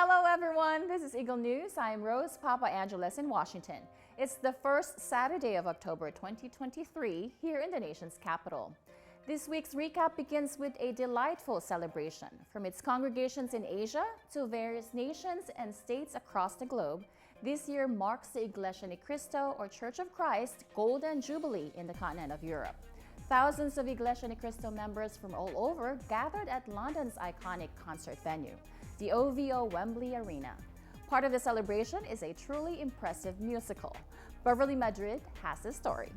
Hello everyone, this is Eagle News. I'm Rose Papa Angeles in Washington. It's the first Saturday of October 2023 here in the nation's capital. This week's recap begins with a delightful celebration. From its congregations in Asia to various nations and states across the globe, this year marks the Iglesia ni Cristo or Church of Christ Golden Jubilee in the continent of Europe. Thousands of Iglesia ni Cristo members from all over gathered at London's iconic concert venue, the OVO Wembley Arena. Part of the celebration is a truly impressive musical. Beverly Madrid has the story.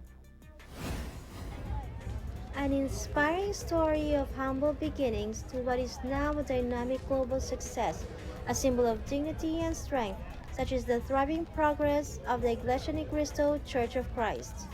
An inspiring story of humble beginnings to what is now a dynamic global success, a symbol of dignity and strength, such as the thriving progress of the Iglesia ni Cristo Church of Christ.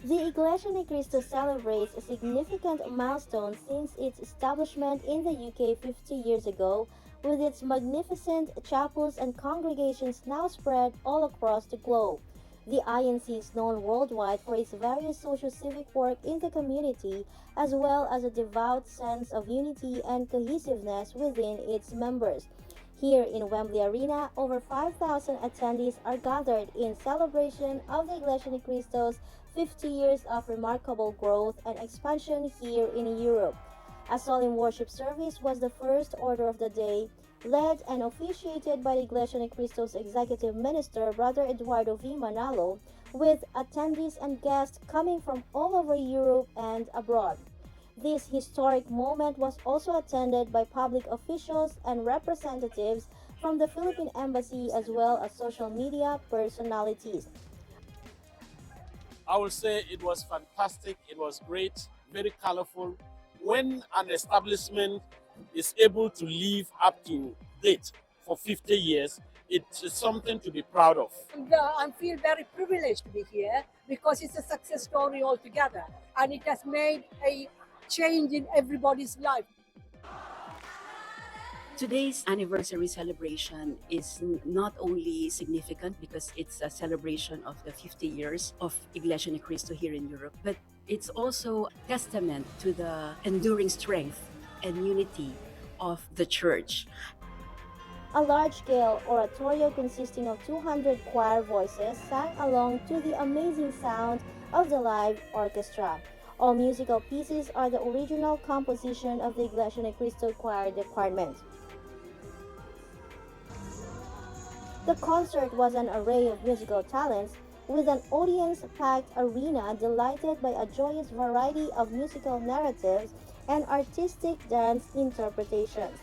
The Iglesia ni Cristo celebrates a significant milestone since its establishment in the UK 50 years ago, with its magnificent chapels and congregations now spread all across the globe. The INC is known worldwide for its various social-civic work in the community, as well as a devout sense of unity and cohesiveness within its members. Here in Wembley Arena, over 5,000 attendees are gathered in celebration of the Iglesia ni Cristo's 50 years of remarkable growth and expansion here in Europe. A solemn worship service was the first order of the day, led and officiated by the Iglesia ni Cristo's Executive Minister, Brother Eduardo V. Manalo, with attendees and guests coming from all over Europe and abroad. This historic moment was also attended by public officials and representatives from the Philippine Embassy as well as social media personalities. I would say it was fantastic, it was great, very colorful. When an establishment is able to live up to date for 50 years, it's something to be proud of. I feel very privileged to be here because it's a success story altogether and it has made a change in everybody's life. Today's anniversary celebration is not only significant because it's a celebration of the 50 years of Iglesia ni Cristo here in Europe, but it's also testament to the enduring strength and unity of the church. A large-scale oratorio consisting of 200 choir voices sang along to the amazing sound of the live orchestra. All musical pieces are the original composition of the Iglesia ni Cristo Choir Department. The concert was an array of musical talents, with an audience-packed arena delighted by a joyous variety of musical narratives and artistic dance interpretations.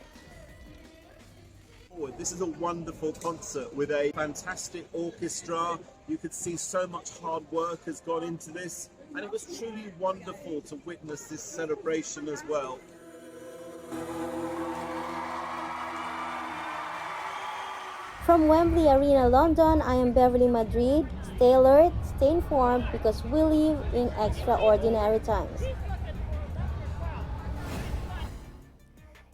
This is a wonderful concert with a fantastic orchestra. You could see so much hard work has gone into this, and it was truly wonderful to witness this celebration as well. From Wembley Arena, London, I am Beverly Madrid. Stay alert, stay informed, because we live in extraordinary times.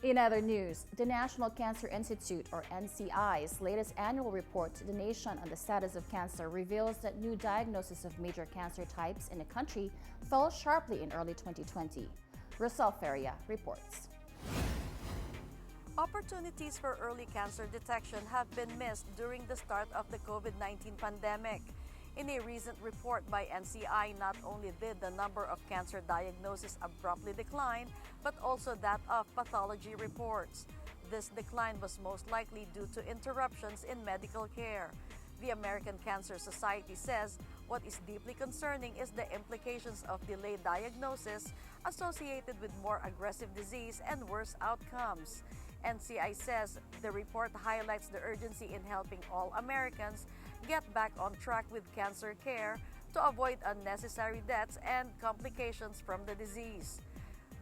In other news, the National Cancer Institute, or NCI's latest annual report to the nation on the status of cancer reveals that new diagnoses of major cancer types in the country fell sharply in early 2020. Rosel Feria reports. Opportunities for early cancer detection have been missed during the start of the COVID-19 pandemic. In a recent report by NCI, not only did the number of cancer diagnoses abruptly decline, but also that of pathology reports. This decline was most likely due to interruptions in medical care. The American Cancer Society says what is deeply concerning is the implications of delayed diagnosis associated with more aggressive disease and worse outcomes. NCI says the report highlights the urgency in helping all Americans get back on track with cancer care to avoid unnecessary deaths and complications from the disease.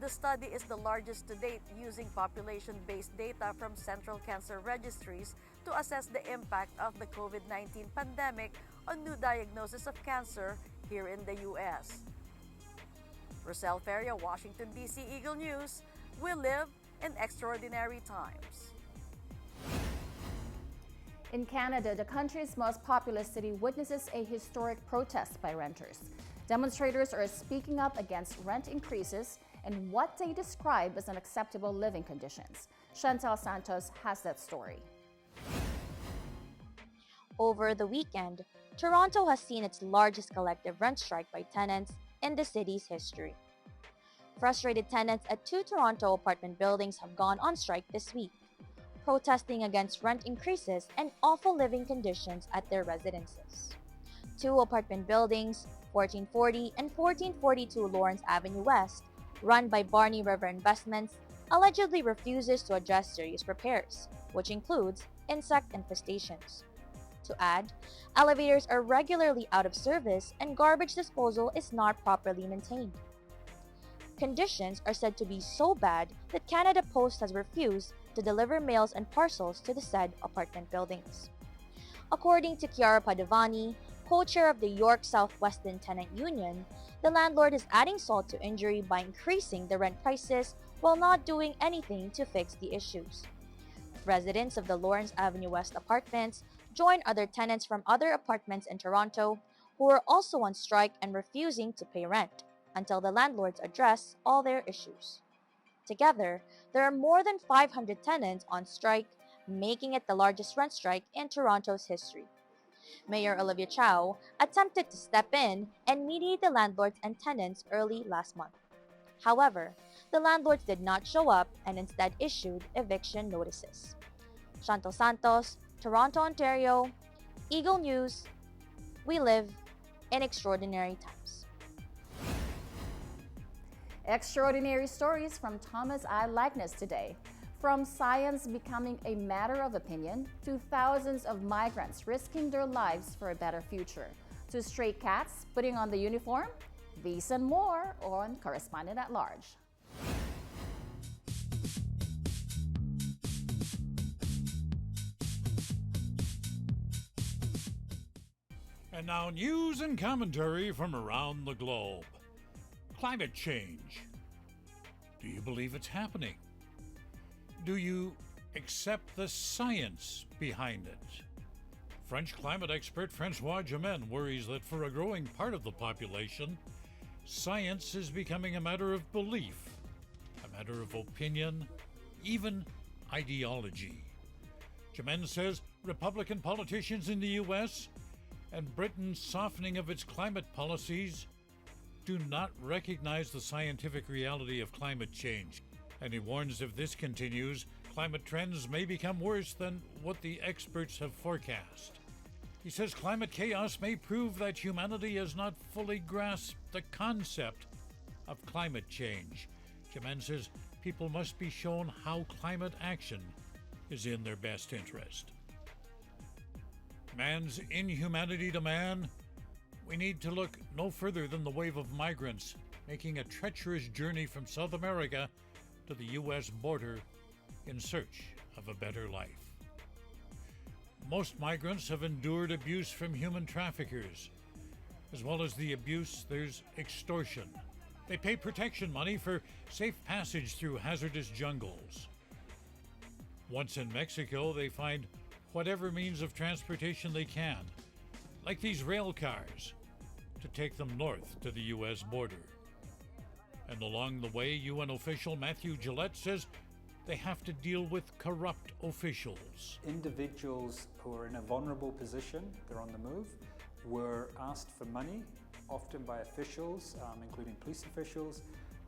The study is the largest to date, using population-based data from central cancer registries to assess the impact of the COVID-19 pandemic on new diagnoses of cancer here in the U.S. Rosel Feria, Washington, D.C. Eagle News. We live in extraordinary times. In Canada, the country's most populous city witnesses a historic protest by renters. Demonstrators are speaking up against rent increases and what they describe as unacceptable living conditions. Chantel Santos has that story. Over the weekend, Toronto has seen its largest collective rent strike by tenants in the city's history. Frustrated tenants at 2 Toronto apartment buildings have gone on strike this week, protesting against rent increases and awful living conditions at their residences. 2 apartment buildings, 1440 and 1442 Lawrence Avenue West, run by Barney River Investments, allegedly refuses to address serious repairs, which includes insect infestations. To add, elevators are regularly out of service and garbage disposal is not properly maintained. Conditions are said to be so bad that Canada Post has refused to deliver mails and parcels to the said apartment buildings. According to Chiara Padovani, co-chair of the York Southwestern Tenant Union, the landlord is adding salt to injury by increasing the rent prices while not doing anything to fix the issues. Residents of the Lawrence Avenue West apartments join other tenants from other apartments in Toronto who are also on strike and refusing to pay rent until the landlords address all their issues. Together, there are more than 500 tenants on strike, making it the largest rent strike in Toronto's history. Mayor Olivia Chow attempted to step in and mediate the landlords and tenants early last month. However, the landlords did not show up and instead issued eviction notices. Chantal Santos, Toronto, Ontario, Eagle News. We live in extraordinary times. Extraordinary stories from ThomasILikness today. From science becoming a matter of opinion, to thousands of migrants risking their lives for a better future, to stray cats putting on the uniform, these and more on Correspondent at Large. And now news and commentary from around the globe. Climate change. Do you believe it's happening? Do you accept the science behind it? French climate expert Francois Jamin worries that for a growing part of the population, science is becoming a matter of belief, a matter of opinion, even ideology. Jamin says Republican politicians in the U.S. and Britain's softening of its climate policies do not recognize the scientific reality of climate change. And he warns if this continues, climate trends may become worse than what the experts have forecast. He says climate chaos may prove that humanity has not fully grasped the concept of climate change. Jamin says people must be shown how climate action is in their best interest. Man's inhumanity to man. We need to look no further than the wave of migrants making a treacherous journey from South America to the U.S. border in search of a better life. Most migrants have endured abuse from human traffickers. As well as the abuse, there's extortion. They pay protection money for safe passage through hazardous jungles. Once in Mexico, they find whatever means of transportation they can, like these rail cars, to take them north to the U.S. border. And along the way, UN official Matthew Gillette says they have to deal with corrupt officials. Individuals who are in a vulnerable position, they're on the move, were asked for money, often by officials, including police officials,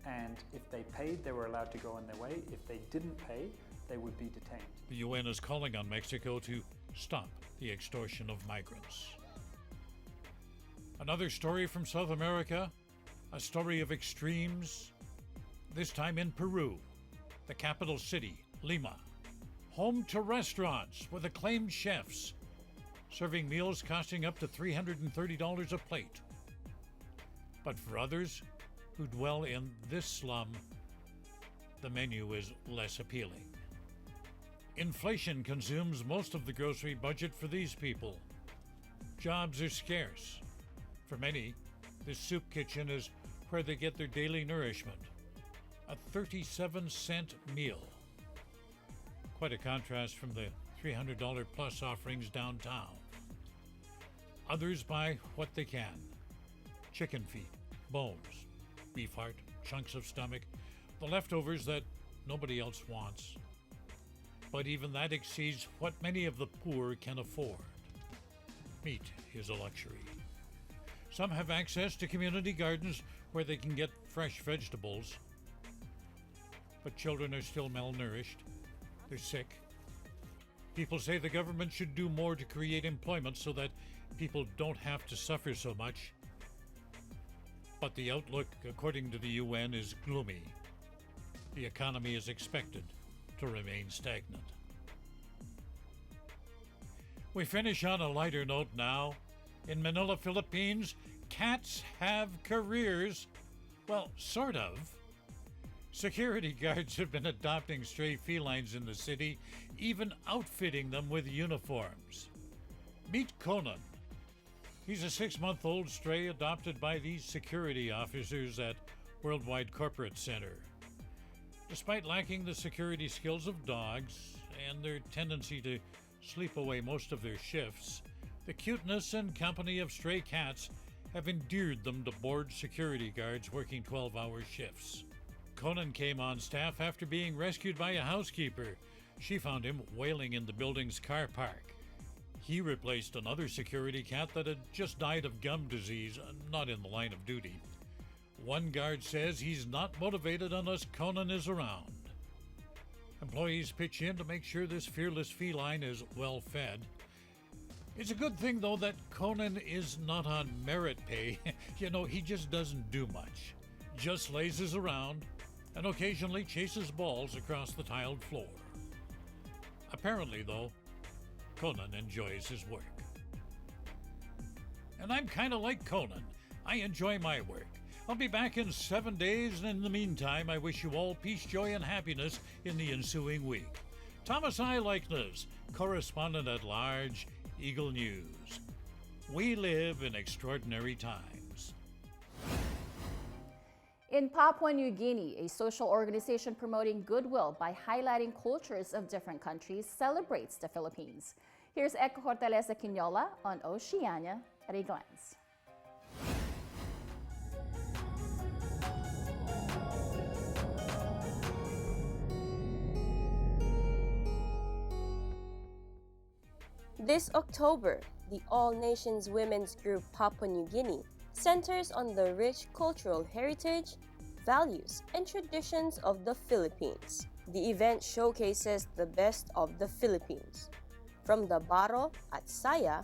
and if they paid, they were allowed to go on their way. If they didn't pay, they would be detained. The UN is calling on Mexico to stop the extortion of migrants. Another story from South America, a story of extremes, this time in Peru, the capital city, Lima, home to restaurants with acclaimed chefs, serving meals costing up to $330 a plate. But for others who dwell in this slum, the menu is less appealing. Inflation consumes most of the grocery budget for these people. Jobs are scarce. For many, this soup kitchen is where they get their daily nourishment. A 37-cent meal. Quite a contrast from the $300 plus offerings downtown. Others buy what they can. Chicken feet, bones, beef heart, chunks of stomach, the leftovers that nobody else wants. But even that exceeds what many of the poor can afford. Meat is a luxury. Some have access to community gardens where they can get fresh vegetables. But children are still malnourished. They're sick. People say the government should do more to create employment so that people don't have to suffer so much. But the outlook, according to the UN, is gloomy. The economy is expected to remain stagnant. We finish on a lighter note now. In Manila, Philippines, cats have careers. Well, sort of. Security guards have been adopting stray felines in the city, even outfitting them with uniforms. Meet Conan. He's a 6-month-old stray adopted by these security officers at Worldwide Corporate Center. Despite lacking the security skills of dogs and their tendency to sleep away most of their shifts, the cuteness and company of stray cats have endeared them to bored security guards working 12-hour shifts. Conan came on staff after being rescued by a housekeeper. She found him wailing in the building's car park. He replaced another security cat that had just died of gum disease, not in the line of duty. One guard says he's not motivated unless Conan is around. Employees pitch in to make sure this fearless feline is well fed. It's a good thing, though, that Conan is not on merit pay. He just doesn't do much. Just lazes around and occasionally chases balls across the tiled floor. Apparently, though, Conan enjoys his work. And I'm kind of like Conan. I enjoy my work. I'll be back in 7 days, and in the meantime, I wish you all peace, joy, and happiness in the ensuing week. ThomasILikness, Correspondent at Large, Eagle News. We live in extraordinary times. In Papua New Guinea, a social organization promoting goodwill by highlighting cultures of different countries celebrates the Philippines. Here's Echo Hortaleza Quinola on Oceania at a Glance. This October, the All Nations Women's Group Papua New Guinea centers on the rich cultural heritage, values, and traditions of the Philippines. The event showcases the best of the Philippines, from the baro at saya,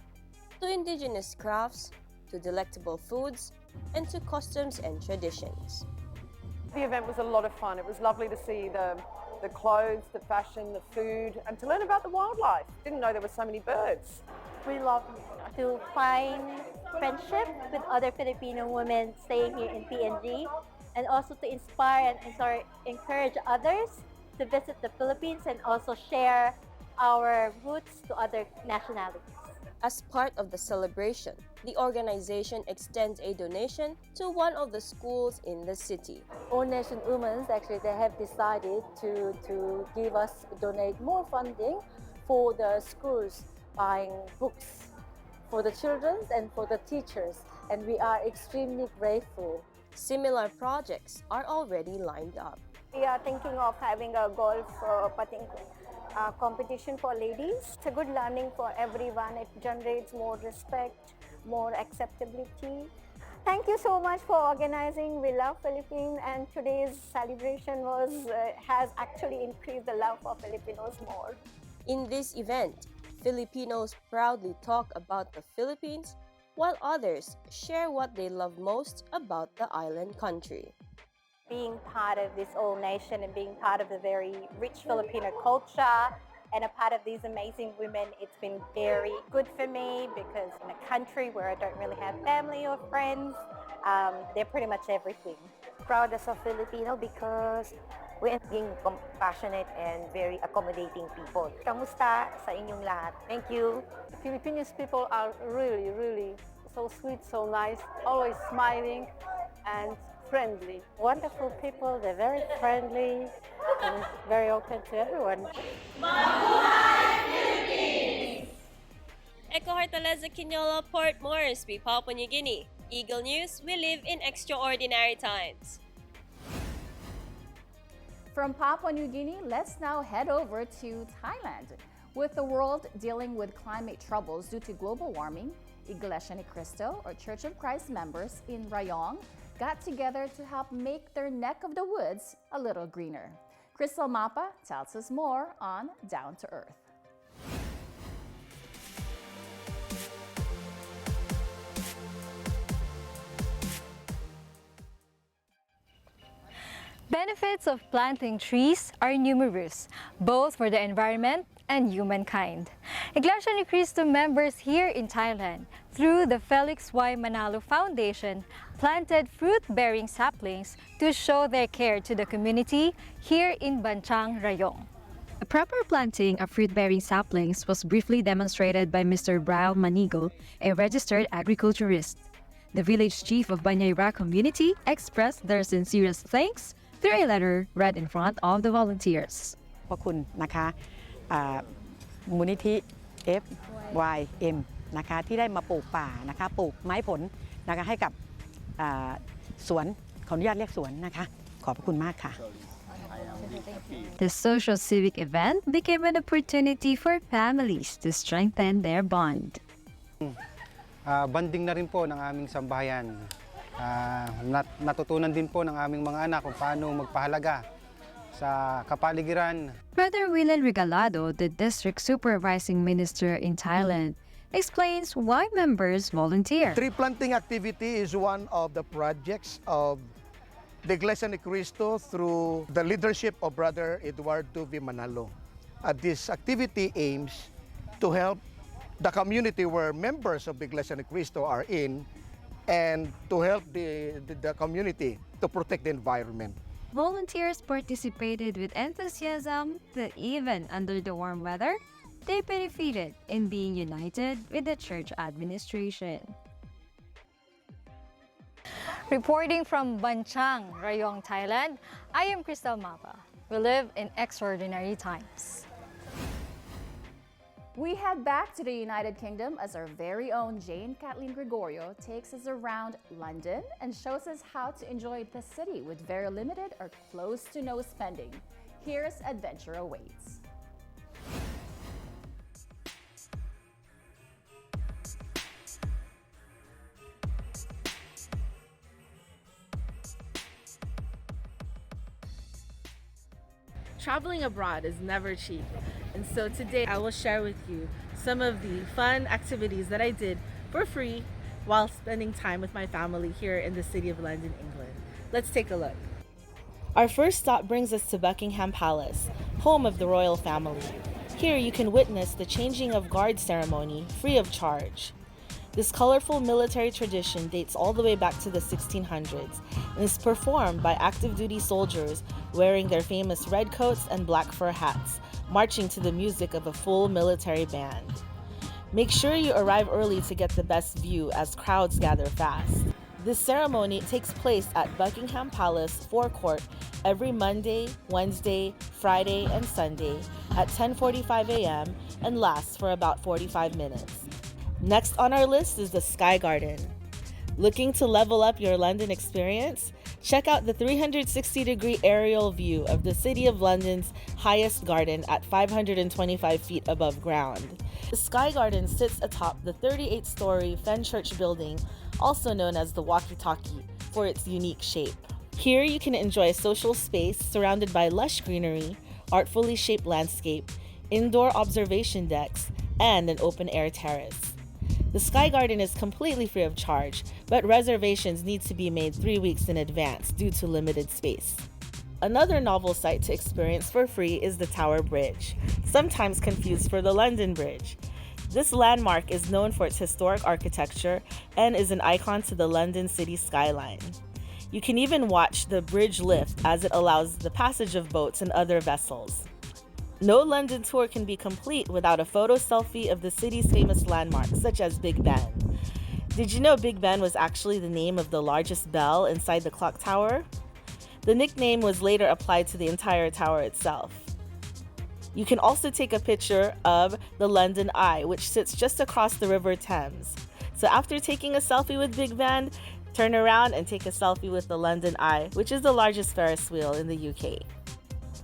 to indigenous crafts, to delectable foods, and to customs and traditions. The event was a lot of fun. It was lovely to see the clothes, the fashion, the food, and to learn about the wildlife. Didn't know there were so many birds. We love to find friendship with other Filipino women staying here in PNG, and also to inspire and encourage others to visit the Philippines and also share our roots to other nationalities. As part of the celebration, the organization extends a donation to one of the schools in the city. All Nation Women, actually, they have decided to donate more funding for the schools, buying books for the children and for the teachers, and we are extremely grateful. Similar projects are already lined up. We are thinking of having a golf putting competition for ladies. It's a good learning for everyone. It generates more respect, more acceptability. Thank you so much for organizing. We love Philippines, and today's celebration has actually increased the love for Filipinos more. In this event, Filipinos proudly talk about the Philippines, while others share what they love most about the island country. Being part of this All Nation and being part of the very rich Filipino culture and a part of these amazing women, it's been very good for me, because in a country where I don't really have family or friends, they're pretty much everything. Proud as a Filipino because we're being compassionate and very accommodating people. Kamusta sa inyong lahat? Thank you. Filipino people are really, really so sweet, so nice, always smiling and friendly. Wonderful people, they're very friendly and very open to everyone. Echo Hortaleza Quinola, Port Moresby, Papua New Guinea. Eagle News, we live in extraordinary times. From Papua New Guinea, let's now head over to Thailand. With the world dealing with climate troubles due to global warming, Iglesia ni Cristo, or Church of Christ members in Rayong, got together to help make their neck of the woods a little greener. Crystal Mapa tells us more on Down to Earth. Benefits of planting trees are numerous, both for the environment and humankind. Iglesia ni Cristo members here in Thailand, through the Felix Y. Manalo Foundation, planted fruit-bearing saplings to show their care to the community here in Banchang, Rayong. A proper planting of fruit-bearing saplings was briefly demonstrated by Mr. Braille Manigo, a registered agriculturist. The village chief of Banyayra community expressed their sincerest thanks through a letter read in front of the volunteers. ขอบคุณนะคะมูลนิธิ FYM นะคะที่ได้มาปลูกป่านะคะปลูกไม้ผลนะคะให้กับสวนขออนุญาตเรียกสวนนะคะขอบคุณมากค่ะ The social civic event became an opportunity for families to strengthen their bond. Banding na rin po ng aming sambahayan. Natutunan din po ng aming mga anak kung paano magpahalaga sa kapaligiran. Brother Willen Regalado, the district supervising minister in Thailand, explains why members volunteer. Tree planting activity is one of the projects of the Iglesia ni Cristo through the leadership of Brother Eduardo V. Manalo. This activity aims to help the community where members of the Iglesia ni Cristo are in and to help the community to protect the environment. Volunteers participated with enthusiasm that even under the warm weather, they benefited in being united with the church administration. Reporting from Banchang, Rayong, Thailand, I am Crystal Mapa. We live in extraordinary times. We head back to the United Kingdom as our very own Jane Kathleen Gregorio takes us around London and shows us how to enjoy the city with very limited or close to no spending. Here's Adventure Awaits. Traveling abroad is never cheap, and so today I will share with you some of the fun activities that I did for free while spending time with my family here in the city of London, England. Let's take a look. Our first stop brings us to Buckingham Palace, home of the royal family. Here you can witness the changing of guard ceremony free of charge. This colorful military tradition dates all the way back to the 1600s and is performed by active duty soldiers wearing their famous red coats and black fur hats, marching to the music of a full military band. Make sure you arrive early to get the best view as crowds gather fast. This ceremony takes place at Buckingham Palace forecourt every Monday, Wednesday, Friday, and Sunday at 10:45 a.m. and lasts for about 45 minutes. Next on our list is the Sky Garden. Looking to level up your London experience? Check out the 360-degree aerial view of the City of London's highest garden at 525 feet above ground. The Sky Garden sits atop the 38-story Fenchurch building, also known as the Walkie-Talkie, for its unique shape. Here you can enjoy a social space surrounded by lush greenery, artfully shaped landscape, indoor observation decks, and an open-air terrace. The Sky Garden is completely free of charge, but reservations need to be made 3 weeks in advance due to limited space. Another novel sight to experience for free is the Tower Bridge, sometimes confused for the London Bridge. This landmark is known for its historic architecture and is an icon to the London city skyline. You can even watch the bridge lift as it allows the passage of boats and other vessels. No London tour can be complete without a photo selfie of the city's famous landmarks, such as Big Ben. Did you know Big Ben was actually the name of the largest bell inside the clock tower? The nickname was later applied to the entire tower itself. You can also take a picture of the London Eye, which sits just across the River Thames. So after taking a selfie with Big Ben, turn around and take a selfie with the London Eye, which is the largest Ferris wheel in the UK.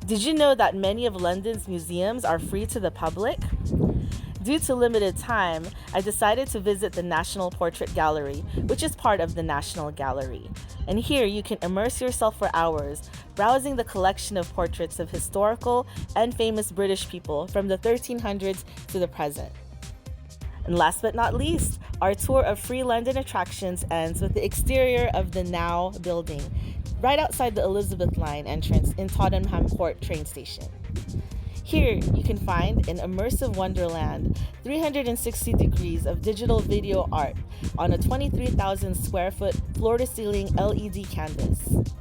Did you know that many of London's museums are free to the public? Due to limited time, I decided to visit the National Portrait Gallery, which is part of the National Gallery. And here you can immerse yourself for hours, browsing the collection of portraits of historical and famous British people from the 1300s to the present. And last but not least, our tour of free London attractions ends with the exterior of the Now building, right outside the Elizabeth Line entrance in Tottenham Court train station. Here, you can find an immersive wonderland, 360 degrees of digital video art on a 23,000 square foot floor-to-ceiling LED canvas.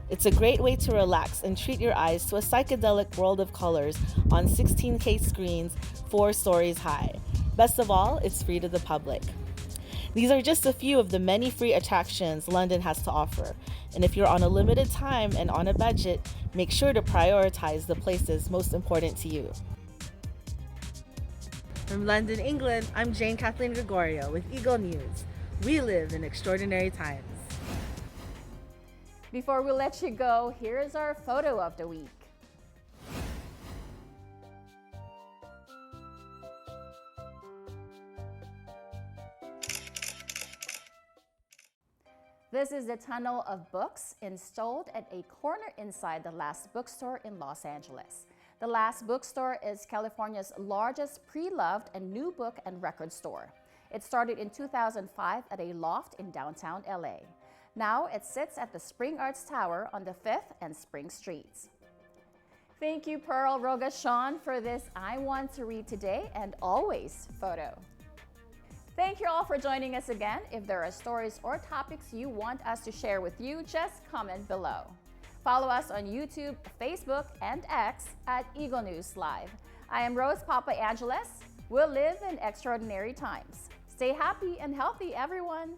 It's a great way to relax and treat your eyes to a psychedelic world of colors on 16K screens 4 stories high. Best of all, it's free to the public. These are just a few of the many free attractions London has to offer. And if you're on a limited time and on a budget, make sure to prioritize the places most important to you. From London, England, I'm Jane Kathleen Gregorio with Eagle News. We live in extraordinary times. Before we let you go, here is our photo of the week. This is the tunnel of books installed at a corner inside the Last Bookstore in Los Angeles. The Last Bookstore is California's largest pre-loved and new book and record store. It started in 2005 at a loft in downtown LA. Now it sits at the Spring Arts Tower on the 5th and Spring Streets. Thank you, Pearl Rogashawn, for this I Want to Read Today and Always photo. Thank you all for joining us again. If there are stories or topics you want us to share with you, just comment below. Follow us on YouTube, Facebook, and X at Eagle News Live. I am Rose Papa Angeles. We'll live in extraordinary times. Stay happy and healthy, everyone.